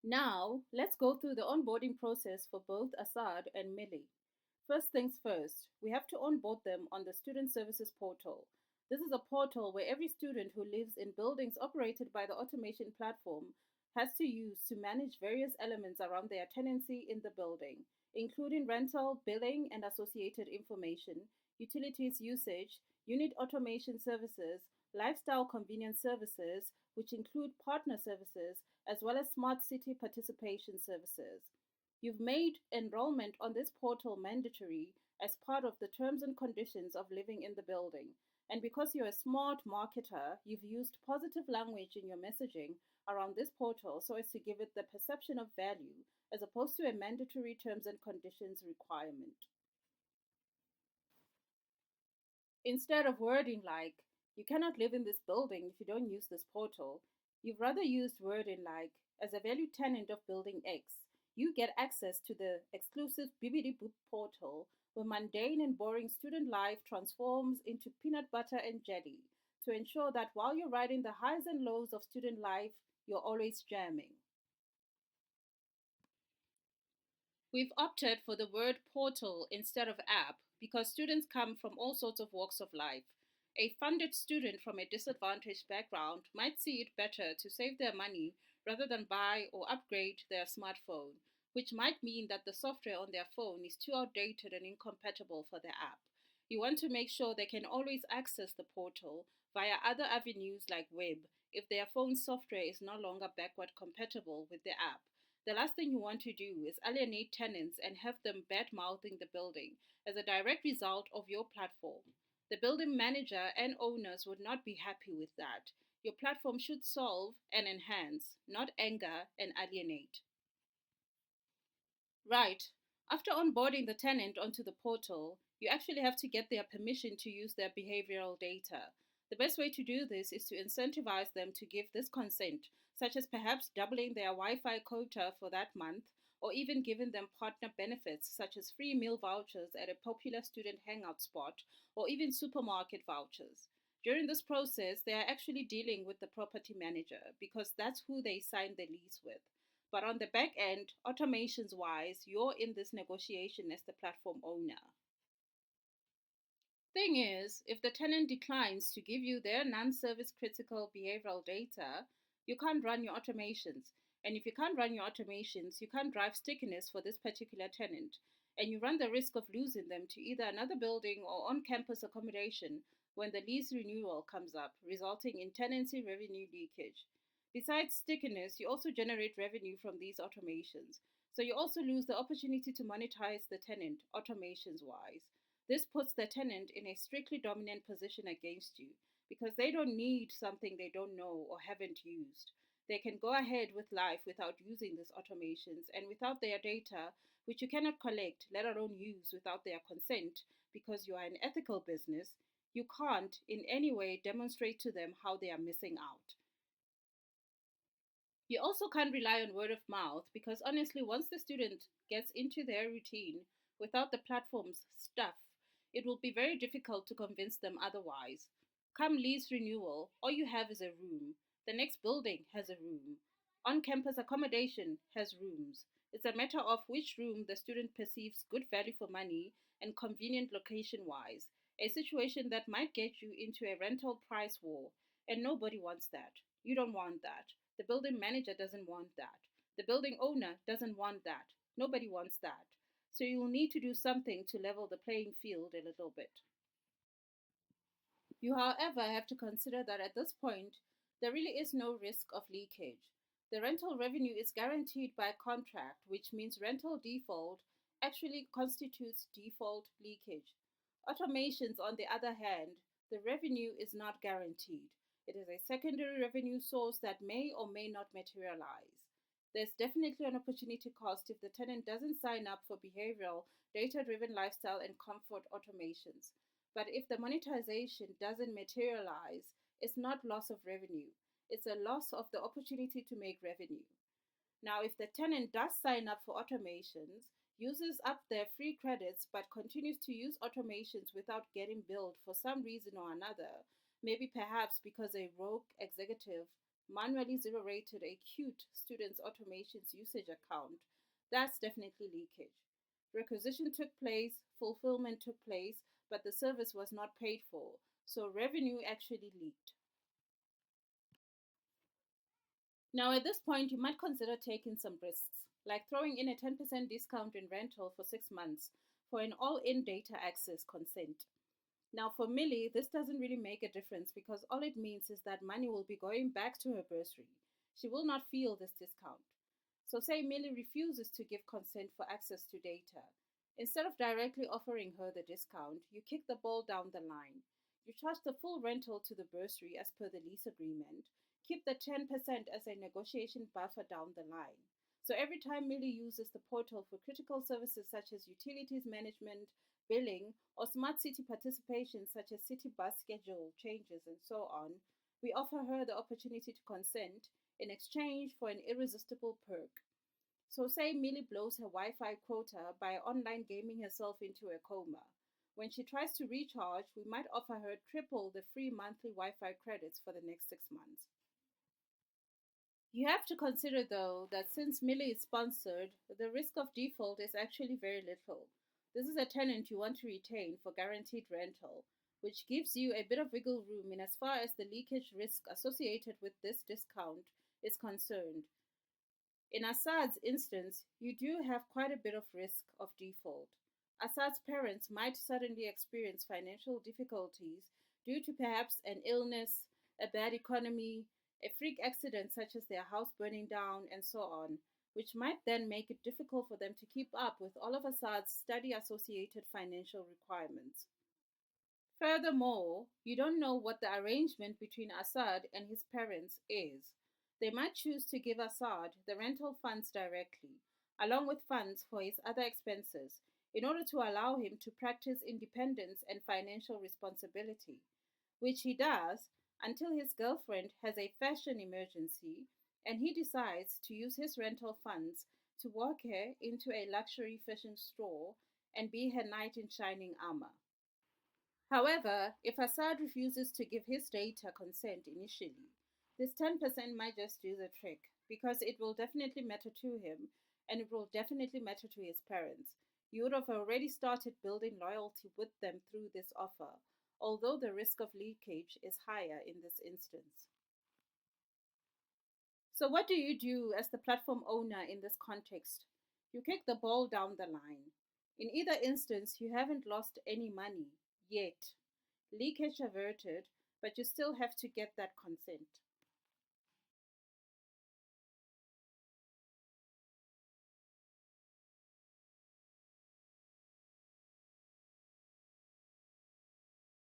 Now, let's go through the onboarding process for both Assad and Millie. First things first, we have to onboard them on the Student Services Portal. This is a portal where every student who lives in buildings operated by the automation platform has to use to manage various elements around their tenancy in the building, including rental, billing, and associated information, utilities usage, unit automation services, lifestyle convenience services, which include partner services, as well as smart city participation services. You've made enrollment on this portal mandatory as part of the terms and conditions of living in the building. And because you're a smart marketer, you've used positive language in your messaging around this portal so as to give it the perception of value as opposed to a mandatory terms and conditions requirement. Instead of wording like, you cannot live in this building if you don't use this portal, you've rather used wording like, as a valued tenant of building X, you get access to the exclusive BBD Boop portal where mundane and boring student life transforms into peanut butter and jelly to ensure that while you're riding the highs and lows of student life, you're always jamming. We've opted for the word portal instead of app because students come from all sorts of walks of life. A funded student from a disadvantaged background might see it better to save their money rather than buy or upgrade their smartphone, which might mean that the software on their phone is too outdated and incompatible for their app. You want to make sure they can always access the portal via other avenues like web if their phone software is no longer backward compatible with the app. The last thing you want to do is alienate tenants and have them bad mouthing the building as a direct result of your platform. The building manager and owners would not be happy with that. Your platform should solve and enhance, not anger and alienate. Right. After onboarding the tenant onto the portal, you actually have to get their permission to use their behavioral data. The best way to do this is to incentivize them to give this consent, such as perhaps doubling their Wi Fi quota for that month, or even giving them partner benefits, such as free meal vouchers at a popular student hangout spot, or even supermarket vouchers. During this process, they are actually dealing with the property manager because that's who they signed the lease with. But on the back end, automations wise, you're in this negotiation as the platform owner. Thing is, if the tenant declines to give you their non service critical behavioral data, you can't run your automations. And if you can't run your automations, you can't drive stickiness for this particular tenant. And you run the risk of losing them to either another building or on campus accommodation when the lease renewal comes up, resulting in tenancy revenue leakage. Besides stickiness, you also generate revenue from these automations. So you also lose the opportunity to monetize the tenant, automations wise. This puts the tenant in a strictly dominant position against you because they don't need something they don't know or haven't used. They can go ahead with life without using these automations and without their data, which you cannot collect, let alone use without their consent because you are an ethical business. You can't in any way demonstrate to them how they are missing out. You also can't rely on word of mouth because honestly, once the student gets into their routine without the platform's stuff, it will be very difficult to convince them otherwise. Come lease renewal, all you have is a room. The next building has a room. On campus accommodation has rooms. It's a matter of which room the student perceives good value for money and convenient location wise, a situation that might get you into a rental price war, and nobody wants that. You don't want that. The building manager doesn't want that. The building owner doesn't want that. Nobody wants that. So you will need to do something to level the playing field a little bit. You, however, have to consider that at this point, there really is no risk of leakage. The rental revenue is guaranteed by contract, which means rental default actually constitutes default leakage. Automations, on the other hand, the revenue is not guaranteed. It is a secondary revenue source that may or may not materialize. There's definitely an opportunity cost if the tenant doesn't sign up for behavioral, data driven lifestyle and comfort automations. But if the monetization doesn't materialize, it's not loss of revenue. It's a loss of the opportunity to make revenue. Now, if the tenant does sign up for automations, uses up their free credits, but continues to use automations without getting billed for some reason or another, maybe perhaps because a rogue executive manually zero rated a cute student's automations usage account, that's definitely leakage. Requisition took place, fulfillment took place, but the service was not paid for, so revenue actually leaked. Now, at this point, you might consider taking some risks, like throwing in a 10% discount in rental for 6 months for an all in data access consent. Now, for Millie, this doesn't really make a difference because all it means is that money will be going back to her bursary. She will not feel this discount. So, say Millie refuses to give consent for access to data. Instead of directly offering her the discount, you kick the ball down the line. You charge the full rental to the bursary as per the lease agreement. Keep the 10% as a negotiation buffer down the line. So every time Millie uses the portal for critical services such as utilities management, billing, or smart city participation such as city bus schedule changes and so on, we offer her the opportunity to consent in exchange for an irresistible perk. So, say Millie blows her Wi Fi quota by online gaming herself into a coma. When she tries to recharge, we might offer her triple the free monthly Wi Fi credits for the next 6 months. You have to consider, though, that since Millie is sponsored, the risk of default is actually very little. This is a tenant you want to retain for guaranteed rental, which gives you a bit of wiggle room in as far as the leakage risk associated with this discount is concerned. In Assad's instance, you do have quite a bit of risk of default. Assad's parents might suddenly experience financial difficulties due to perhaps an illness, a bad economy, a freak accident such as their house burning down, and so on, which might then make it difficult for them to keep up with all of Assad's study associated financial requirements. Furthermore, you don't know what the arrangement between Assad and his parents is. They might choose to give Assad the rental funds directly, along with funds for his other expenses, in order to allow him to practice independence and financial responsibility, which he does until his girlfriend has a fashion emergency and he decides to use his rental funds to walk her into a luxury fashion store and be her knight in shining armor. However, if Assad refuses to give his data consent initially, this 10% might just do the trick because it will definitely matter to him and it will definitely matter to his parents. You would have already started building loyalty with them through this offer, although the risk of leakage is higher in this instance. So, what do you do as the platform owner in this context? You kick the ball down the line. In either instance, you haven't lost any money yet. Leakage averted, but you still have to get that consent.